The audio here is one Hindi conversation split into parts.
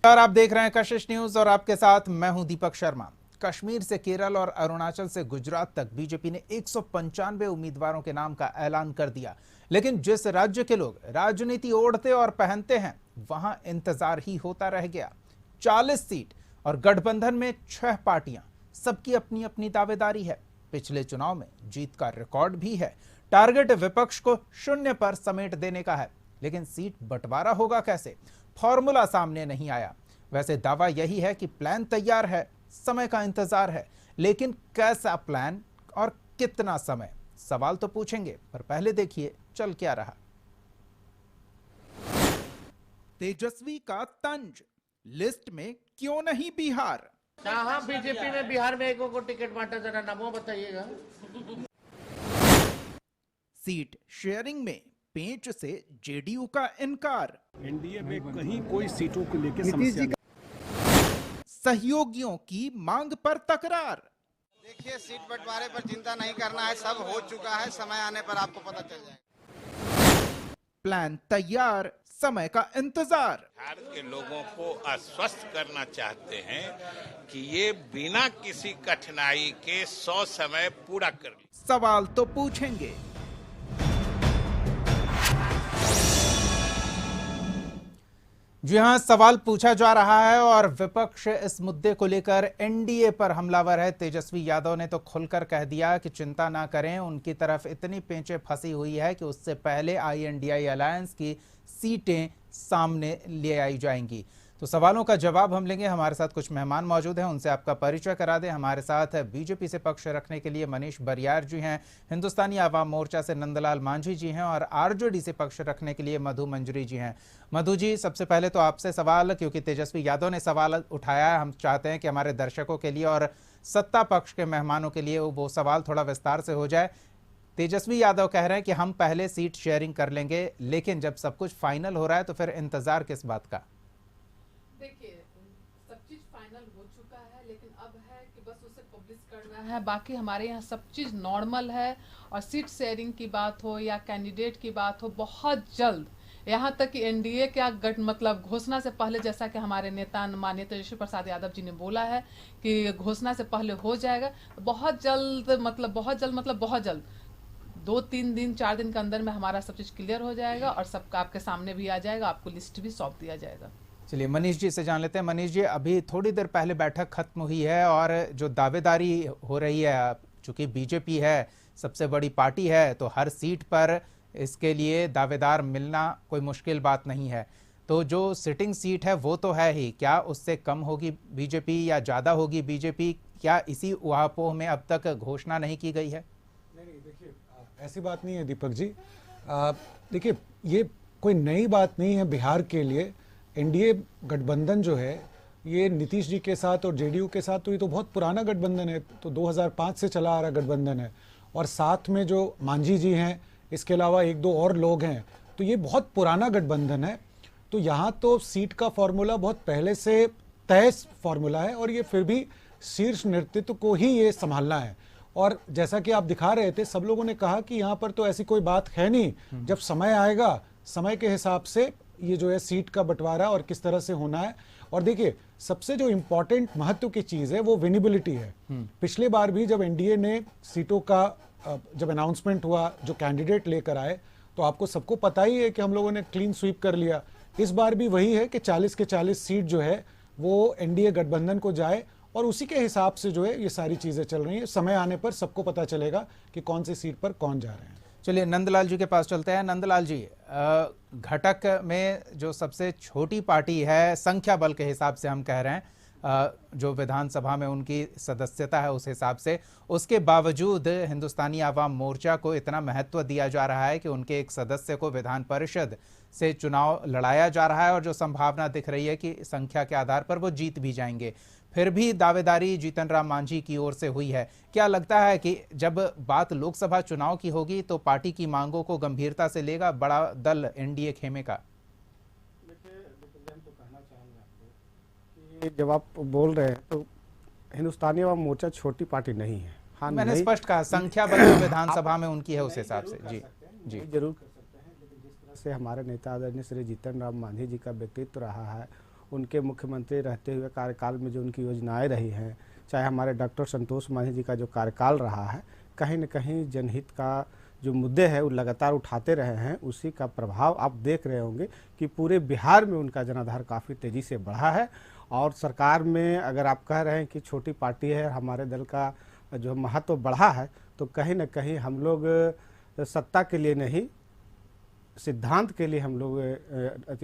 नमस्कार, आप देख रहे हैं कशिश न्यूज और आपके साथ मैं हूं दीपक शर्मा। कश्मीर से केरल और अरुणाचल से गुजरात तक बीजेपी ने 195 उम्मीदवारों के नाम का ऐलान कर दिया, लेकिन जिस राज्य के लोग राजनीति ओढ़ते और पहनते हैं वहां इंतजार ही होता रह गया। 40 सीट और गठबंधन में 6 पार्टियां, सबकी अपनी अपनी दावेदारी है। पिछले चुनाव में जीत का रिकॉर्ड भी है। टारगेट विपक्ष को 0 पर समेट देने का है, लेकिन सीट बंटवारा होगा कैसे, फॉर्मूला सामने नहीं आया। वैसे दावा यही है कि प्लान तैयार है, समय का इंतजार है, लेकिन कैसा प्लान और कितना समय, सवाल तो पूछेंगे, पर पहले देखिए चल क्या रहा। तेजस्वी का तंज, लिस्ट में क्यों नहीं बिहार? कहाँ बीजेपी ने बिहार में एक को टिकट बांटा, जरा नामों बताइएगा। सीट शेयरिंग में पेंच से जेडीयू का इनकार। एनडीए में कहीं कोई सीटों को लेकर समस्या नहीं। सहयोगियों की मांग पर तकरार। देखिए, सीट बंटवारे पर चिंता नहीं करना है, सब हो चुका है, समय आने पर आपको पता चल जाएगा। प्लान तैयार, समय का इंतजार। बिहार के लोगों को आश्वस्त करना चाहते हैं कि ये बिना किसी कठिनाई के 100 समय पूरा कर ले। सवाल तो पूछेंगे। जी हां, सवाल पूछा जा रहा है और विपक्ष इस मुद्दे को लेकर एनडीए पर हमलावर है। तेजस्वी यादव ने तो खुलकर कह दिया कि चिंता ना करें, उनकी तरफ इतनी पेंचें फंसी हुई है कि उससे पहले आईएनडीआई अलायंस की सीटें सामने ले आई जाएंगी। तो सवालों का जवाब हम लेंगे। हमारे साथ कुछ मेहमान मौजूद हैं, उनसे आपका परिचय करा दें। हमारे साथ बीजेपी से पक्ष रखने के लिए मनीष बरियार जी हैं, हिंदुस्तानी आवाम मोर्चा से नंदलाल मांझी जी हैं और आरजेडी से पक्ष रखने के लिए मधु मंजरी जी हैं। मधु जी, सबसे पहले तो आपसे सवाल, क्योंकि तेजस्वी यादव ने सवाल उठाया है, हम चाहते हैं कि हमारे दर्शकों के लिए और सत्ता पक्ष के मेहमानों के लिए वो सवाल थोड़ा विस्तार से हो जाए। तेजस्वी यादव कह रहे हैं कि हम पहले सीट शेयरिंग कर लेंगे, लेकिन जब सब कुछ फाइनल हो रहा है तो फिर इंतजार किस बात का? देखिए, सब चीज फाइनल हो चुका है, लेकिन अब है कि बस उसे पब्लिश करना है। बाकी हमारे यहाँ सब चीज नॉर्मल है और सीट शेयरिंग की बात हो या कैंडिडेट की बात हो, बहुत जल्द, यहाँ तक कि एनडीए का मतलब घोषणा से पहले, जैसा कि हमारे नेता माननीय तेजस्वी प्रसाद यादव जी ने बोला है कि घोषणा से पहले हो जाएगा, बहुत जल्द, बहुत जल्द 2-3 दिन 4 दिन के अंदर में हमारा सब चीज क्लियर हो जाएगा और सबका आपके सामने भी आ जाएगा, आपको लिस्ट भी सौंप दिया जाएगा। चलिए मनीष जी से जान लेते हैं। मनीष जी, अभी थोड़ी देर पहले बैठक खत्म हुई है और जो दावेदारी हो रही है, चूंकि बीजेपी है सबसे बड़ी पार्टी है, तो हर सीट पर इसके लिए दावेदार मिलना कोई मुश्किल बात नहीं है। तो जो सिटिंग सीट है वो तो है ही, क्या उससे कम होगी बीजेपी या ज़्यादा होगी बीजेपी? क्या इसी ऊहापोह में अब तक घोषणा नहीं की गई है? नहीं, देखिए, ऐसी बात नहीं है दीपक जी। देखिए, ये कोई नई बात नहीं है बिहार के लिए। एनडीए गठबंधन जो है, ये नीतीश जी के साथ और जेडीयू के साथ, तो ये तो बहुत पुराना गठबंधन है, तो 2005 से चला आ रहा गठबंधन है। और साथ में जो मांझी जी हैं, इसके अलावा 1-2 और लोग हैं, तो ये बहुत पुराना गठबंधन है। तो यहाँ तो सीट का फॉर्मूला बहुत पहले से तय फॉर्मूला है और ये फिर भी शीर्ष नेतृत्व को ही ये संभालना है। और जैसा कि आप दिखा रहे थे, सब लोगों ने कहा कि यहाँ पर तो ऐसी कोई बात है नहीं, जब समय आएगा समय के हिसाब से ये जो है सीट का बंटवारा और किस तरह से होना है। और देखिए, सबसे जो इम्पोर्टेंट महत्व की चीज़ है वो विजिबिलिटी है। पिछले बार भी जब एनडीए ने सीटों का जब अनाउंसमेंट हुआ, जो कैंडिडेट लेकर आए, तो आपको सबको पता ही है कि हम लोगों ने क्लीन स्वीप कर लिया। इस बार भी वही है कि 40 के 40 सीट जो है वो एनडीए गठबंधन को जाए और उसी के हिसाब से जो है ये सारी चीज़ें चल रही हैं। समय आने पर सबको पता चलेगा कि कौन सी सीट पर कौन जा रहे हैं। चलिए नंदलाल जी के पास चलते हैं। नंदलाल जी, घटक में जो सबसे छोटी पार्टी है, संख्या बल के हिसाब से हम कह रहे हैं, जो विधानसभा में उनकी सदस्यता है उस हिसाब से, उसके बावजूद हिंदुस्तानी आवाम मोर्चा को इतना महत्व दिया जा रहा है कि उनके एक सदस्य को विधान परिषद से चुनाव लड़ाया जा रहा है और जो संभावना दिख रही है कि संख्या के आधार पर वो जीत भी जाएंगे। फिर भी दावेदारी जीतन राम मांझी की ओर से हुई है। क्या लगता है कि जब बात लोकसभा चुनाव की होगी तो पार्टी की मांगों को गंभीरता से लेगा बड़ा दल एनडीए खेमे का? जब आप बोल रहे हैं तो हिंदुस्तानी आवाम मोर्चा छोटी पार्टी नहीं है। हाँ, मैंने स्पष्ट कहा, संख्या बल विधानसभा में उनकी है उस हिसाब से। जी जी, जरूर कर सकते हैं, लेकिन जिस तरह से हमारे नेता आदरणीय श्री जीतन राम मांझी जी का व्यक्तित्व रहा है, उनके मुख्यमंत्री रहते हुए कार्यकाल में जो उनकी योजनाएं रही हैं, चाहे हमारे डॉक्टर संतोष मांझी जी का जो कार्यकाल रहा है, कहीं न कहीं जनहित का जो मुद्दे हैं वो लगातार उठाते रहे हैं। उसी का प्रभाव आप देख रहे होंगे कि पूरे बिहार में उनका जनाधार काफ़ी तेज़ी से बढ़ा है। और सरकार में अगर आप कह रहे हैं कि छोटी पार्टी है, हमारे दल का जो महत्व बढ़ा है, तो कहीं न कहीं हम लोग सत्ता के लिए नहीं, सिद्धांत के लिए हम लोग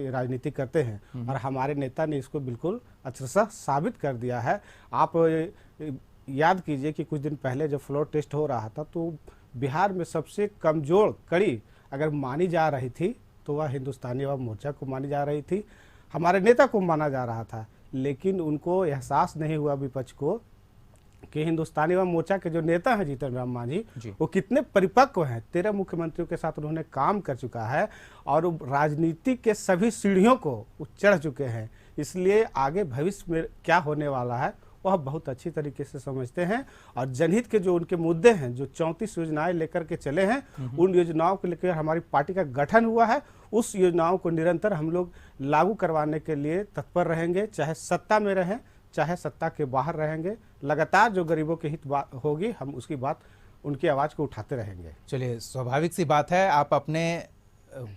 राजनीति करते हैं और हमारे नेता ने इसको बिल्कुल अक्षरशः साबित कर दिया है। आप याद कीजिए कि कुछ दिन पहले जब फ्लोर टेस्ट हो रहा था तो बिहार में सबसे कमज़ोर कड़ी अगर मानी जा रही थी तो वह हिंदुस्तानी अवाम मोर्चा को मानी जा रही थी, हमारे नेता को माना जा रहा था। लेकिन उनको एहसास नहीं हुआ विपक्ष को कि हिंदुस्तानी अवाम मोर्चा के जो नेता हैं जीतन राम मांझी, वो कितने परिपक्व हैं। 13 मुख्यमंत्रियों के साथ उन्होंने काम कर चुका है और राजनीति के सभी सीढ़ियों को चढ़ चुके हैं। इसलिए आगे भविष्य में क्या होने वाला है वह बहुत अच्छी तरीके से समझते हैं। और जनहित के जो उनके मुद्दे हैं, जो 34 योजनाएं लेकर के चले हैं, उन योजनाओं को लेकर हमारी पार्टी का गठन हुआ है। उस योजनाओं को निरंतर हम लोग लागू करवाने के लिए तत्पर रहेंगे, चाहे सत्ता में रहें चाहे सत्ता के बाहर रहेंगे। लगातार जो गरीबों के हित होगी हम उसकी बात, उनकी आवाज़ को उठाते रहेंगे। चलिए, स्वाभाविक सी बात है, आप अपने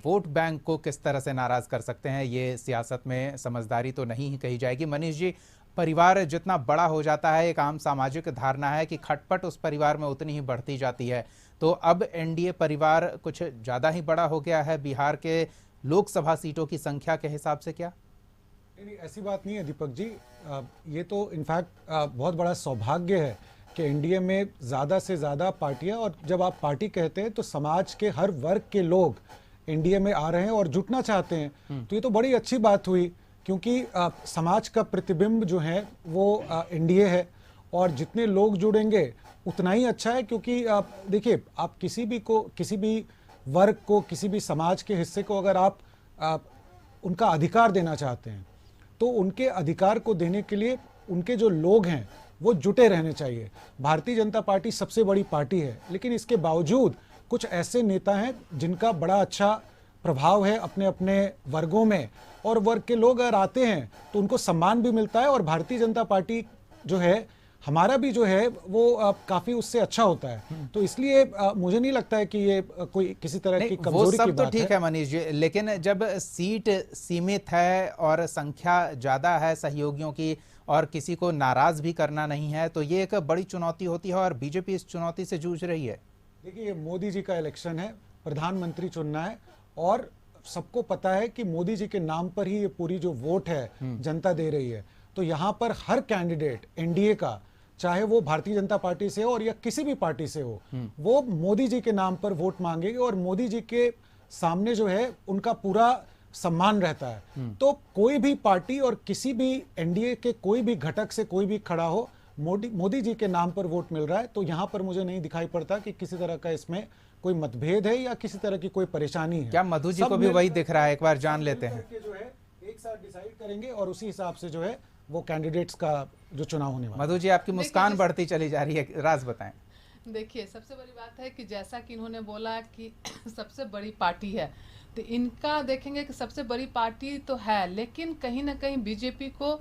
वोट बैंक को किस तरह से नाराज कर सकते हैं, ये सियासत में समझदारी तो नहीं ही कही जाएगी। मनीष जी, परिवार जितना बड़ा हो जाता है, एक आम सामाजिक धारणा है कि खटपट उस परिवार में उतनी ही बढ़ती जाती है। तो अब एनडीए परिवार कुछ ज़्यादा ही बड़ा हो गया है बिहार के लोकसभा सीटों की संख्या के हिसाब से, क्या? नहीं, ऐसी बात नहीं है दीपक जी। ये तो इनफैक्ट बहुत बड़ा सौभाग्य है कि एनडीए में ज़्यादा से ज़्यादा पार्टियां, और जब आप पार्टी कहते हैं तो समाज के हर वर्ग के लोग एनडीए में आ रहे हैं और जुटना चाहते हैं। तो ये तो बड़ी अच्छी बात हुई, क्योंकि समाज का प्रतिबिंब जो है वो एनडीए है और जितने लोग जुड़ेंगे उतना ही अच्छा है। क्योंकि देखिए, आप किसी भी वर्ग को, किसी भी समाज के हिस्से को अगर आप उनका अधिकार देना चाहते हैं तो उनके अधिकार को देने के लिए उनके जो लोग हैं वो जुटे रहने चाहिए। भारतीय जनता पार्टी सबसे बड़ी पार्टी है, लेकिन इसके बावजूद कुछ ऐसे नेता हैं जिनका बड़ा अच्छा प्रभाव है अपने अपने वर्गों में, और वर्ग के लोग अगर आते हैं तो उनको सम्मान भी मिलता है। और भारतीय जनता पार्टी जो है, हमारा भी जो है वो काफी उससे अच्छा होता है। तो इसलिए मुझे नहीं लगता है कि ये कोई किसी तरह की कमजोरी की बात है। वो सब तो ठीक है मनीष जी, लेकिन जब सीट सीमित है और संख्या ज्यादा है सहयोगियों की और किसी को नाराज भी करना नहीं है, तो ये एक बड़ी चुनौती होती है और बीजेपी इस चुनौती से जूझ रही है। देखिए, ये मोदी जी का इलेक्शन है, प्रधानमंत्री चुनना है, और सबको पता है कि मोदी जी के नाम पर ही ये पूरी जो वोट है जनता दे रही है। तो यहाँ पर हर कैंडिडेट एनडीए का, चाहे वो भारतीय जनता पार्टी से हो और या किसी भी पार्टी से हो, वो मोदी जी के नाम पर वोट मांगेंगे और मोदी जी के सामने जो है उनका पूरा सम्मान रहता है। तो कोई भी पार्टी और किसी भी एनडीए के कोई भी घटक से कोई भी खड़ा हो, मोदी जी के नाम पर वोट मिल रहा है। तो यहाँ पर मुझे नहीं दिखाई पड़ता कि किसी तरह का इसमें कोई मतभेद है या किसी तरह की कोई परेशानी है। क्या मधु जी को भी वही दिख रहा है? एक बार जान लेते हैं। जो है एक साथ डिसाइड करेंगे और उसी हिसाब से जो है वो कैंडिडेट्स का जो चुनाव होने वाला है। मधु जी, आपकी मुस्कान बढ़ती चली जा रही है, राज बताएं। देखिए, सबसे बड़ी बात है कि जैसा कि इन्होंने बोला कि सबसे बड़ी पार्टी है, तो इनका देखेंगे कि सबसे बड़ी पार्टी तो है, लेकिन कहीं ना कहीं बीजेपी को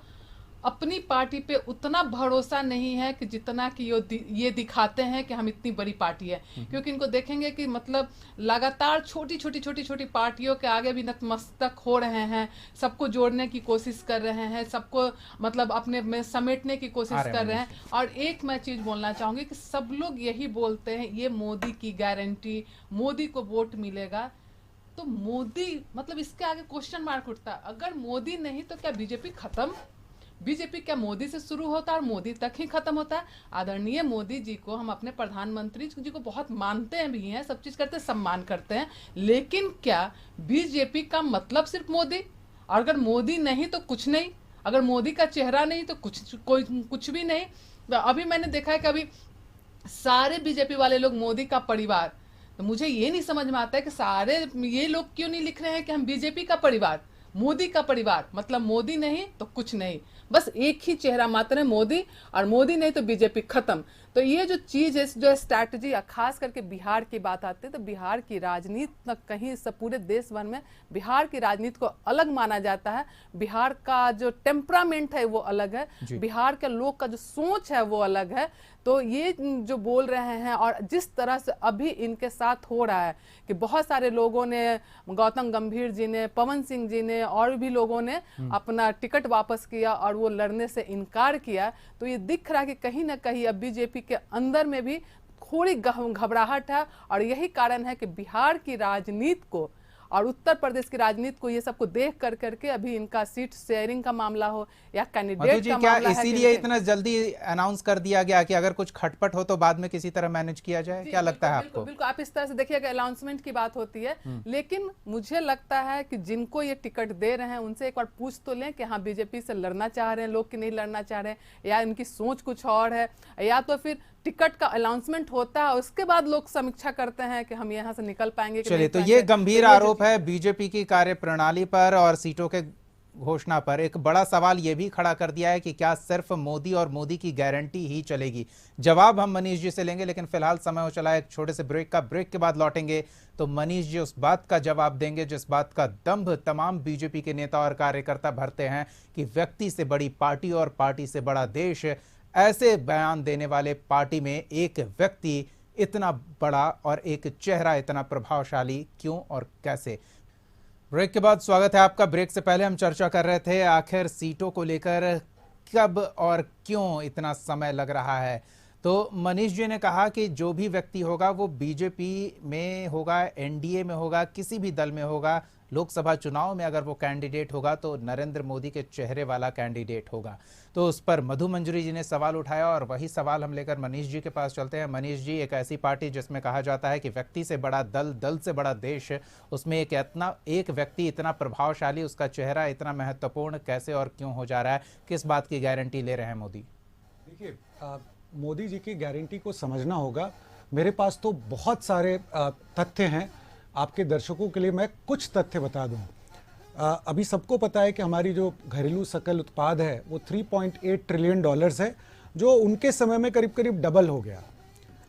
अपनी पार्टी पे उतना भरोसा नहीं है कि जितना कि ये दिखाते हैं कि हम इतनी बड़ी पार्टी है। क्योंकि इनको देखेंगे कि मतलब लगातार छोटी छोटी पार्टियों के आगे भी नतमस्तक हो रहे हैं, सबको जोड़ने की कोशिश कर रहे हैं, सबको मतलब अपने में समेटने की कोशिश कर रहे हैं। और एक मैं चीज़ बोलना चाहूँगी कि सब लोग यही बोलते हैं, ये मोदी की गारंटी, मोदी को वोट मिलेगा। तो मोदी मतलब इसके आगे क्वेश्चन मार्क उठता है। अगर मोदी नहीं तो क्या बीजेपी खत्म? बीजेपी क्या मोदी से शुरू होता है और मोदी तक ही खत्म होता है? आदरणीय मोदी जी को हम अपने प्रधानमंत्री जी को बहुत मानते हैं भी हैं, सब चीज करते हैं, सम्मान करते हैं, लेकिन क्या बीजेपी का मतलब सिर्फ मोदी? और अगर मोदी नहीं तो कुछ नहीं, अगर मोदी का चेहरा नहीं तो कुछ भी नहीं। अभी मैंने देखा है कि अभी सारे बीजेपी वाले लोग मोदी का परिवार, तो मुझे ये नहीं समझ में आता है कि सारे ये लोग क्यों नहीं लिख रहे हैं कि हम बीजेपी का परिवार, मोदी का परिवार। मतलब मोदी नहीं तो कुछ नहीं, बस एक ही चेहरा मात्र है मोदी, और मोदी नहीं तो बीजेपी खत्म। तो ये जो चीज है, जो स्ट्रैटेजी, खास करके बिहार की बात आती है तो बिहार की राजनीति कहीं सब पूरे देश भर में बिहार की राजनीति को अलग माना जाता है। बिहार का जो टेम्परामेंट है वो अलग है, बिहार के लोग का जो सोच है वो अलग है। तो ये जो बोल रहे हैं और जिस तरह से अभी इनके साथ हो रहा है कि बहुत सारे लोगों ने, गौतम गंभीर जी ने, पवन सिंह जी ने और भी लोगों ने अपना टिकट वापस किया और वो लड़ने से इनकार किया, तो ये दिख रहा है कि कहीं ना कहीं अब बीजेपी के अंदर में भी थोड़ी घबराहट है। और यही कारण है कि बिहार की राजनीति को और उत्तर प्रदेश की राजनीति को ये सबको देख कर करके अभी इनका सीट शेयरिंग का मामला हो या कैंडिडेट का क्या मामला है, इसीलिए इतना जल्दी अनाउंस कर दिया गया कि अगर कुछ खटपट हो तो बाद में किसी तरह मैनेज किया जाए? क्या लगता है आपको? बिल्कुल, आप इस तरह से देखिएगा, अनाउंसमेंट की बात होती है, लेकिन मुझे लगता है कि जिनको ये टिकट दे रहे हैं उनसे एक बार पूछ तो लें कि हाँ बीजेपी से लड़ना चाह रहे हैं लोग कि नहीं लड़ना चाह रहे हैं, या इनकी सोच कुछ और है, या तो फिर टिकट का अनाउंसमेंट होता है उसके बाद लोग समीक्षा करते हैं कि हम यहाँ से निकल पाएंगे कि चलिए, नहीं तो ये गंभीर आरोप है बीजेपी की कार्यप्रणाली पर और सीटों के घोषणा पर। एक बड़ा सवाल ये भी खड़ा कर दिया है कि क्या सिर्फ मोदी और मोदी की गारंटी ही चलेगी? जवाब हम मनीष जी से लेंगे, लेकिन फिलहाल समय हो चला है एक छोटे से ब्रेक का। ब्रेक के बाद लौटेंगे तो मनीष जी उस बात का जवाब देंगे जिस बात का दंभ तमाम बीजेपी के नेता और कार्यकर्ता भरते हैं कि व्यक्ति से बड़ी पार्टी और पार्टी से बड़ा देश। ऐसे बयान देने वाले पार्टी में एक व्यक्ति इतना बड़ा और एक चेहरा इतना प्रभावशाली क्यों और कैसे? ब्रेक के बाद स्वागत है आपका। ब्रेक से पहले हम चर्चा कर रहे थे आखिर सीटों को लेकर कब और क्यों इतना समय लग रहा है। तो मनीष जी ने कहा कि जो भी व्यक्ति होगा वो बीजेपी में होगा, एनडीए में होगा, किसी भी दल में होगा, लोकसभा चुनाव में अगर वो कैंडिडेट होगा तो नरेंद्र मोदी के चेहरे वाला कैंडिडेट होगा। तो उस पर मधु मंजरी जी ने सवाल उठाया और वही सवाल हम लेकर मनीष जी के पास चलते हैं। मनीष जी, एक ऐसी पार्टी जिसमें कहा जाता है कि व्यक्ति से बड़ा दल, दल से बड़ा देश, उसमें एक व्यक्ति इतना प्रभावशाली, उसका चेहरा इतना महत्वपूर्ण कैसे और क्यों हो जा रहा है? किस बात की गारंटी ले रहे हैं मोदी? देखिए, मोदी जी की गारंटी को समझना होगा। मेरे पास तो बहुत सारे तथ्य हैं, आपके दर्शकों के लिए मैं कुछ तथ्य बता दूं। अभी सबको पता है कि हमारी जो घरेलू सकल उत्पाद है वो 3.8 ट्रिलियन डॉलर्स है, जो उनके समय में करीब करीब डबल हो गया।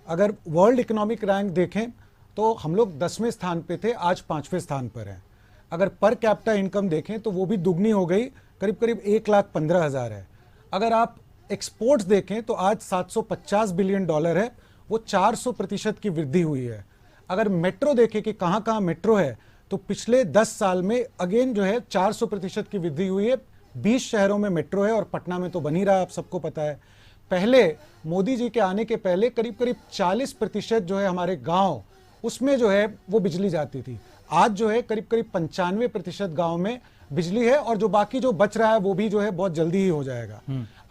अगर वर्ल्ड इकोनॉमिक रैंक देखें तो हम लोग 10वें स्थान पे थे, आज 5वें स्थान पर हैं। अगर पर कैपिटा इनकम देखें तो वो भी दुगनी हो गई, करीब करीब 1,15,000 है। अगर आप एक्सपोर्ट्स देखें तो आज 750 बिलियन डॉलर है, वो 400% की वृद्धि हुई है। अगर मेट्रो देखें कि कहाँ कहाँ मेट्रो है तो पिछले 10 साल में अगेन जो है 400% की वृद्धि हुई है। 20 शहरों में मेट्रो है और पटना में तो बन ही रहा, आप सबको पता है। पहले मोदी जी के आने के पहले करीब करीब 40% जो है हमारे गांव, उसमें जो है वो बिजली जाती थी। आज जो है करीब करीब 95% गांव में बिजली है और जो बाकी जो बच रहा है वो भी जो है बहुत जल्दी ही हो जाएगा।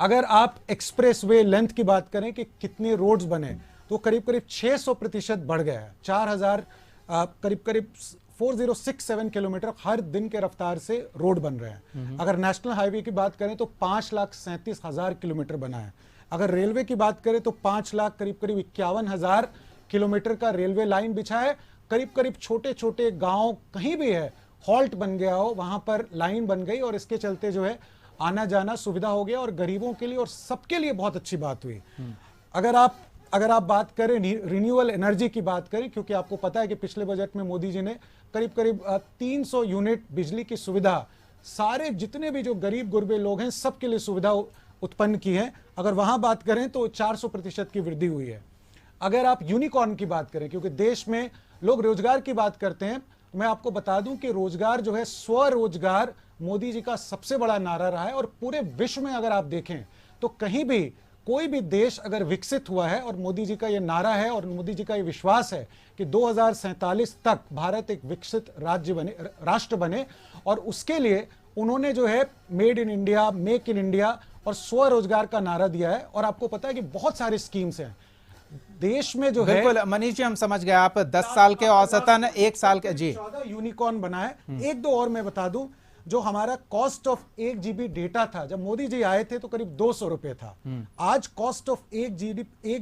अगर आप एक्सप्रेसवे लेंथ की बात करें कि कितने रोड्स बने तो करीब करीब 600% बढ़ गया है। 4000 करीब करीब 4067 किलोमीटर हर दिन के रफ्तार से रोड बन रहे हैं। अगर नेशनल हाईवे की बात करें तो 5,37,000 किलोमीटर बना है। अगर रेलवे की बात करें तो 5 लाख करीब करीब 51,000 किलोमीटर का रेलवे लाइन बिछा है। करीब करीब छोटे छोटे गांव कहीं भी है, हॉल्ट बन गया हो, वहां पर लाइन बन गई और इसके चलते जो है आना जाना सुविधा हो गया और गरीबों के लिए और सबके लिए बहुत अच्छी बात हुई। अगर आप बात करें रिन्यूएबल एनर्जी की बात करें, क्योंकि आपको पता है कि पिछले बजट में मोदी जी ने करीब करीब 300 यूनिट बिजली की सुविधा सारे जितने भी जो गरीब गुरबे लोग हैं सबके लिए सुविधा उत्पन्न की है। अगर वहां बात करें तो 400% की वृद्धि हुई है। अगर आप यूनिकॉर्न की बात करें, क्योंकि देश में लोग रोजगार की बात करते हैं, मैं आपको बता दूं कि रोजगार जो है स्वरोजगार मोदी जी का सबसे बड़ा नारा रहा है। और पूरे विश्व में अगर आप देखें तो कहीं भी कोई भी देश अगर विकसित हुआ है और मोदी जी का ये नारा है और मोदी जी का ये विश्वास है कि 2047 तक भारत एक विकसित राष्ट्र बने, और उसके लिए उन्होंने जो है made in India, make in India और स्वरोजगार का नारा दिया है। और आपको पता है कि बहुत सारे स्कीम्स हैं देश में जो है। बिल्कुल मनीष जी, हम समझ गए। आप 10 साल के औसतन 1 साल के जी 14 यूनिकॉर्न बना है। एक दो और मैं बता दूं, जो हमारा कॉस्ट ऑफ 1 GB डेटा था जब मोदी जी आए थे तो करीब 200 रुपए था। आज कॉस्ट ऑफ 1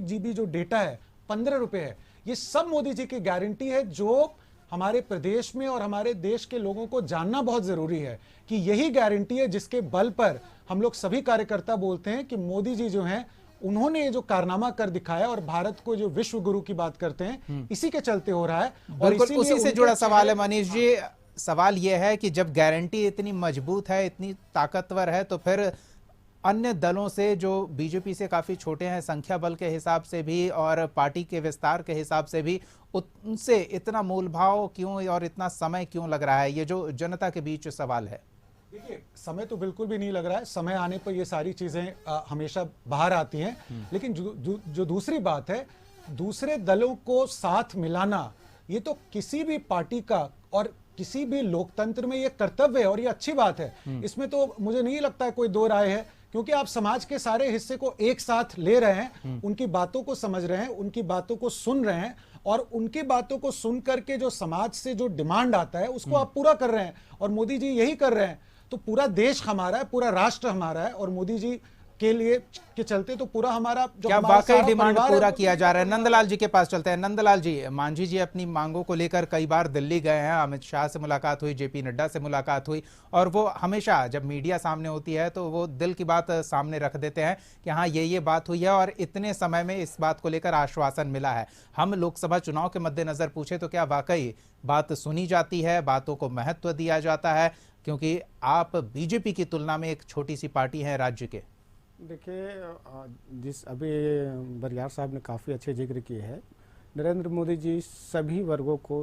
GB जो डेटा है 15 रुपए है। ये सब मोदी जी की गारंटी है, जो हमारे प्रदेश में और हमारे देश के लोगों को जानना बहुत जरूरी है कि यही गारंटी है जिसके बल पर हम लोग सभी कार्यकर्ता बोलते हैं कि मोदी जी जो हैं उन्होंने ये जो कारनामा कर दिखाया और भारत को जो विश्व गुरु की बात करते हैं, इसी के चलते हो रहा है। और बिल्कुल उसी से जुड़ा सवाल है मनीष जी। सवाल यह है कि जब गारंटी इतनी मजबूत है, इतनी ताकतवर है, तो फिर अन्य दलों से जो बीजेपी से काफी छोटे हैं संख्या बल के हिसाब से भी और पार्टी के विस्तार के हिसाब से भी, उनसे इतना मूल भाव क्यों और इतना समय क्यों लग रहा है? ये जो जनता के बीच सवाल है। देखिए, समय तो बिल्कुल भी नहीं लग रहा है। समय आने पर ये सारी चीजें हमेशा बाहर आती हैं। लेकिन जो दूसरी बात है, दूसरे दलों को साथ मिलाना, ये तो किसी भी पार्टी का और किसी भी लोकतंत्र में ये कर्तव्य है और ये अच्छी बात है। इसमें तो मुझे नहीं लगता है कोई दो राय है, क्योंकि आप समाज के सारे हिस्से को एक साथ ले रहे हैं, उनकी बातों को समझ रहे हैं, उनकी बातों को सुन रहे हैं और उनकी बातों को सुन करके जो समाज से जो डिमांड आता है उसको आप पूरा कर रहे हैं। और मोदी जी यही कर रहे हैं। तो पूरा देश हमारा है, पूरा राष्ट्र हमारा है और मोदी जी के लिए के चलते तो पूरा हमारा जो क्या हमारा वाकई सारा डिमांड परिवार पूरा है, किया जा रहा है? नंदलाल जी के पास चलते हैं। नंदलाल जी, मांझी जी अपनी मांगों को लेकर कई बार दिल्ली गए हैं, अमित शाह से मुलाकात हुई, जेपी नड्डा से मुलाकात हुई, और वो हमेशा जब मीडिया सामने होती है तो वो दिल की बात सामने रख देते हैं कि हाँ ये बात हुई है और इतने समय में इस बात को लेकर आश्वासन मिला है। हम लोकसभा चुनाव के मद्देनजर पूछे तो क्या वाकई बात सुनी जाती है, बातों को महत्व दिया जाता है? क्योंकि आप बीजेपी की तुलना में एक छोटी सी पार्टी है राज्य के। देखिए, जिस अभी बरियार साहब ने काफ़ी अच्छे जिक्र किए हैं, नरेंद्र मोदी जी सभी वर्गों को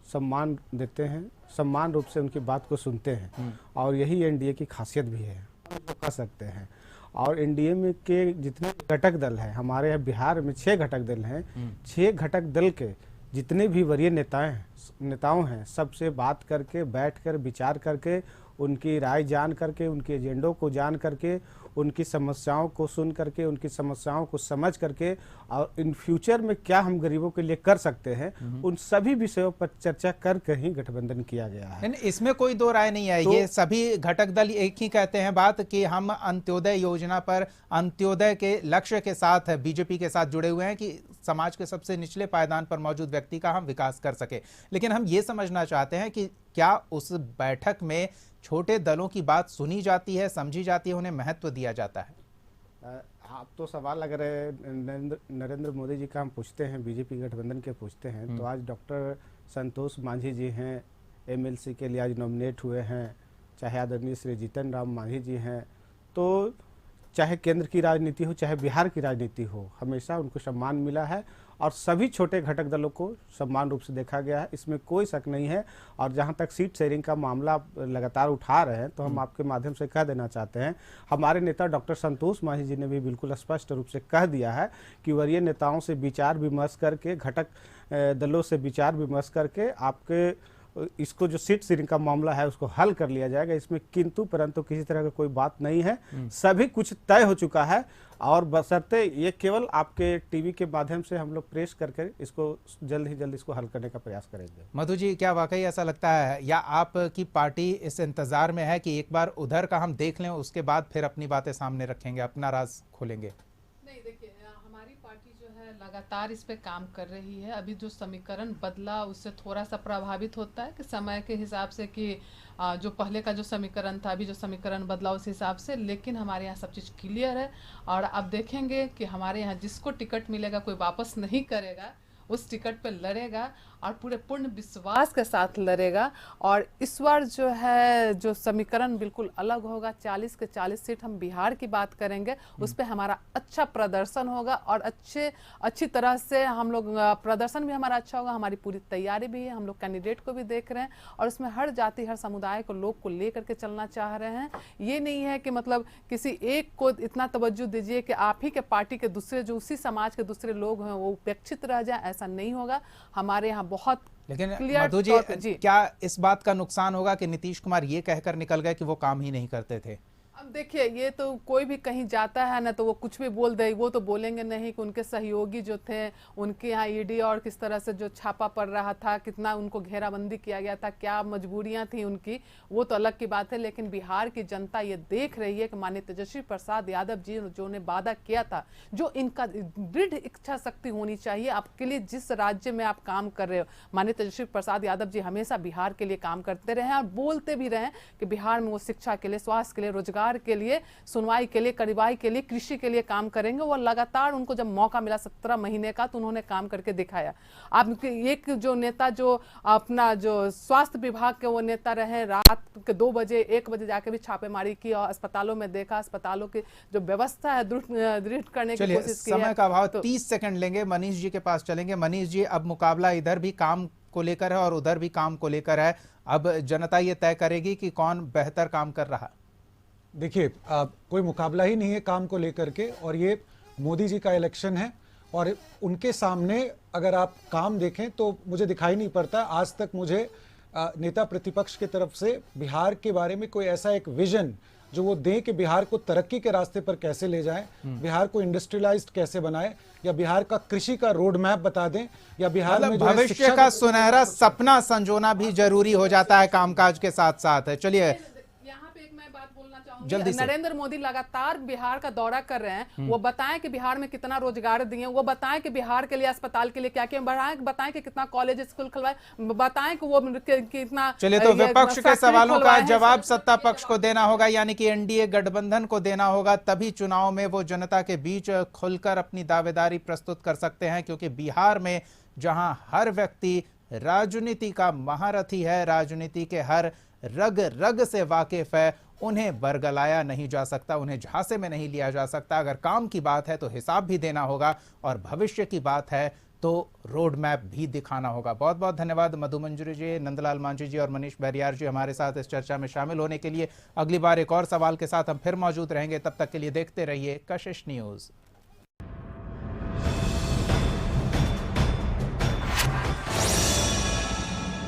सम्मान देते हैं, सम्मान रूप से उनकी बात को सुनते हैं और यही एनडीए की खासियत भी है, हम तो कह सकते हैं। और एनडीए में के जितने घटक दल हैं, हमारे यहाँ बिहार में 6 घटक दल हैं, 6 घटक दल के जितने भी वरीय नेताओं हैं, सबसे बात करके, बैठकर विचार करके, उनकी राय जान करके, उनके एजेंडों को जान करके, उनकी समस्याओं को सुन करके, उनकी समस्याओं को समझ करके और इन फ्यूचर में क्या हम गरीबों के लिए कर सकते हैं, उन सभी विषयों पर चर्चा कर ही गठबंधन किया गया है। इसमें कोई दो राय नहीं है। तो ये सभी घटक दल एक ही कहते हैं बात कि हम अंत्योदय योजना पर, अंत्योदय के लक्ष्य के साथ बीजेपी के साथ जुड़े हुए हैं कि समाज के सबसे निचले पायदान पर मौजूद व्यक्ति का हम विकास कर सके। लेकिन हम ये समझना चाहते हैं कि क्या उस बैठक में छोटे दलों की बात सुनी जाती है, समझी जाती है, उन्हें महत्व दिया जाता है? आप तो सवाल अगर नरेंद्र मोदी जी का हम पूछते हैं, बीजेपी गठबंधन के पूछते हैं, तो आज डॉक्टर संतोष मांझी जी हैं, एमएलसी के लिए आज नॉमिनेट हुए हैं, चाहे आदरणीय श्री जीतन राम मांझी जी हैं, तो चाहे केंद्र की राजनीति हो, चाहे बिहार की राजनीति हो, हमेशा उनको सम्मान मिला है और सभी छोटे घटक दलों को सम्मान रूप से देखा गया है, इसमें कोई शक नहीं है। और जहां तक सीट शेयरिंग का मामला आप लगातार उठा रहे हैं, तो हम आपके माध्यम से कह देना चाहते हैं, हमारे नेता डॉक्टर संतोष मांझी जी ने भी बिल्कुल स्पष्ट रूप से कह दिया है कि वरीय नेताओं से विचार विमर्श करके, घटक दलों से विचार विमर्श करके आपके इसको जो सीट शेयरिंग का मामला है उसको हल कर लिया जाएगा। इसमें किंतु परंतु किसी तरह का कोई बात नहीं है, सभी कुछ तय हो चुका है और बशर्ते ये केवल आपके टीवी के माध्यम से हम लोग प्रेस करके इसको जल्द ही जल्द इसको हल करने का प्रयास करेंगे। मधु जी, क्या वाकई ऐसा लगता है या आपकी पार्टी इस इंतजार में है कि एक बार उधर का हम देख लें, उसके बाद फिर अपनी बातें सामने रखेंगे, अपना राज खोलेंगे? नहीं, देखिए, हमारी पार्टी जो है लगातार इस पे काम कर रही है। अभी जो समीकरण बदला उससे थोड़ा सा प्रभावित होता है कि समय के हिसाब से कि जो पहले का जो समीकरण था, अभी जो समीकरण बदला उस हिसाब से, लेकिन हमारे यहाँ सब चीज़ क्लियर है। और अब देखेंगे कि हमारे यहाँ जिसको टिकट मिलेगा कोई वापस नहीं करेगा, उस टिकट पे लड़ेगा और पूरे पूर्ण विश्वास के साथ लड़ेगा। और इस बार जो है जो समीकरण बिल्कुल अलग होगा, 40 के 40 सीट हम बिहार की बात करेंगे, उस पे हमारा अच्छा प्रदर्शन होगा और अच्छी तरह से हम लोग प्रदर्शन भी हमारा अच्छा होगा। हमारी पूरी तैयारी भी है, हम लोग कैंडिडेट को भी देख रहे हैं और उसमें हर जाति हर समुदाय को लोग को लेकर के चलना चाह रहे हैं। ये नहीं है कि मतलब किसी एक को इतना तवज्जो दीजिए कि आप ही के पार्टी के दूसरे जो उसी समाज के दूसरे लोग हैं वो उपेक्षित रह जाए, ऐसा नहीं होगा। हमारे यहाँ बहुत लेकिन मधु जी, क्या इस बात का नुकसान होगा कि नीतीश कुमार ये कहकर निकल गए कि वो काम ही नहीं करते थे? अब देखिए, ये तो कोई भी कहीं जाता है ना तो वो कुछ भी बोल दे, वो तो बोलेंगे नहीं कि उनके सहयोगी जो थे उनके यहाँ ईडी और किस तरह से जो छापा पड़ रहा था, कितना उनको घेराबंदी किया गया था, क्या मजबूरियां थी उनकी, वो तो अलग की बात है। लेकिन बिहार की जनता ये देख रही है कि माननीय तेजस्वी प्रसाद यादव जी जो ने वादा किया था, जो इनका दृढ़ इच्छा शक्ति होनी चाहिए आपके लिए, जिस राज्य में आप काम कर रहे हो, माननीय तेजस्वी प्रसाद यादव जी हमेशा बिहार के लिए काम करते रहे हैं और बोलते भी रहे कि बिहार में वो शिक्षा के लिए, स्वास्थ्य के लिए, रोजगार बिहार के लिए सुनवाई के लिए, कार्रवाई के लिए, कृषि के लिए काम करेंगे। वो लगातार उनको जब मौका मिला 17 महीने का तो उन्होंने काम करके दिखाया। आप एक जो नेता जो अपना जो स्वास्थ्य विभाग के वो नेता रहे, रात के 2 बजे 1 बजे जाके भी छापेमारी की और अस्पतालों में देखा, अस्पतालों की जो व्यवस्था है दृढ़ करने की कोशिश की है। समय का अभाव, 30 सेकंड लेंगे, मनीष जी के पास चलेंगे। मनीष जी, अब मुकाबला इधर भी काम को लेकर है और उधर भी काम को लेकर है। अब जनता ये तय करेगी कि कौन बेहतर काम कर रहा। देखिए, कोई मुकाबला ही नहीं है काम को लेकर के, और ये मोदी जी का इलेक्शन है और उनके सामने अगर आप काम देखें तो मुझे दिखाई नहीं पड़ता आज तक मुझे नेता प्रतिपक्ष की तरफ से बिहार के बारे में कोई ऐसा एक विजन जो वो दें कि बिहार को तरक्की के रास्ते पर कैसे ले जाएं, बिहार को इंडस्ट्रियलाइज्ड कैसे बनाएं, या बिहार का कृषि का रोड मैप बता दें, या बिहार में जो है भविष्य का सुनहरा सपना संजोना भी जरूरी हो जाता है कामकाज के साथ साथ। चलिए, यहाँ पे एक मैं बात बोलना चाहूंगी। जल्दी से। नरेंद्र मोदी लगातार बिहार का दौरा कर रहे हैं। वो बताएं कि बिहार में कितना रोजगार दिए, वो बताएं कि बिहार के लिए अस्पताल के लिए क्या किया, बताएं कि कितना कॉलेज स्कूल खुलवाए, बताएं कि वो कितना। चलिए, तो विपक्ष के सवालों का जवाब सत्ता पक्ष को देना होगा, यानी कि एनडीए गठबंधन को देना होगा, तभी चुनाव में वो जनता के बीच खुलकर अपनी दावेदारी प्रस्तुत कर सकते हैं। क्योंकि बिहार में जहां हर व्यक्ति राजनीति का महारथी है, राजनीति के हर रग रग से वाकिफ है, उन्हें बरगलाया नहीं जा सकता, उन्हें झांसे में नहीं लिया जा सकता। अगर काम की बात है तो हिसाब भी देना होगा, और भविष्य की बात है तो रोड मैप भी दिखाना होगा। बहुत बहुत धन्यवाद मधु मंजरी जी, नंदलाल मांझी जी और मनीष बरियार जी हमारे साथ इस चर्चा में शामिल होने के लिए। अगली बार एक और सवाल के साथ हम फिर मौजूद रहेंगे। तब तक के लिए देखते रहिए कशिश न्यूज।